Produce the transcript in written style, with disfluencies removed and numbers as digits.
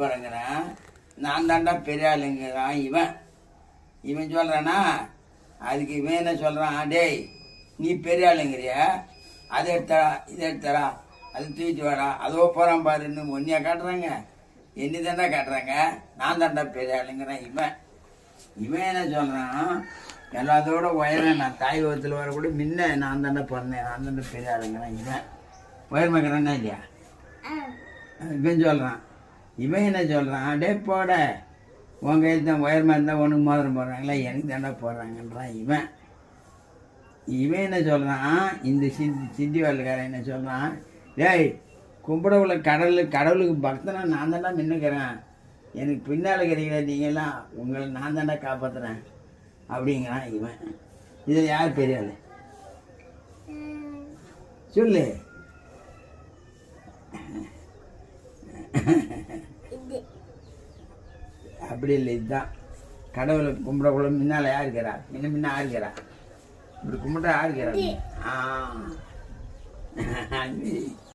போகிறேங்கிறேன். நான் தாண்டா பெரிய ஆளுங்கிறான் இவன் சொல்கிறானா. அதுக்கு இவன் என்ன சொல்கிறான், டேய் நீ பெரிய ஆளுங்கிறிய, அதை எடுத்தடா இதை எடுத்தடா அது தூக்கிட்டு வாடா அதோ போகிறான் பாருன்னு ஒன்றையா காட்டுறாங்க, என்ன தாண்டா காட்டுறாங்க. நான் தாண்டா பெரிய ஆளுங்கிறேன். இவன் என்ன சொல்கிறான், எல்லாத்தோட உயரம் நான் தாய் வகத்தில் வரக்கூட முன்ன நான் தாண்டா பிறந்தேன், நான் தாண்டா பெரிய ஆளுங்கிறேன். இவன் உயர்மைக்கிறான்னா இல்லையா. இவன் சொல்கிறான். இவன் என்ன சொல்கிறான், டே போட உன் கையில் தான் உயரமாக இருந்தால் உனக்கு மோதிரம் போடுறாங்களா, எனக்கு தாண்டா போடுறாங்கன்றான். இவன் என்ன சொல்கிறான், இந்த சிந்தி வாழ்க்காரன் என்ன சொல்கிறான், டேய் கும்பிடவுள்ள கடவுளுக்கு பக்தனா நான் தாண்டா நின்றுக்கிறேன், எனக்கு பின்னால் கிடைக்கிற நீங்களாம் உங்களை நான் தாண்டா காப்பாற்றுறேன் அப்படிங்கிறான் இவன். இதில் யார் பெரிய ஆள் சொல்லு. அப்படி இல்லை, இதுதான் கடவுளை கும்பிடக்குள்ள முன்னால் யார் இருக்கிறா, முன்ன யாருக்கிறா, இப்படி கும்பிட்டா யாருக்கிறா.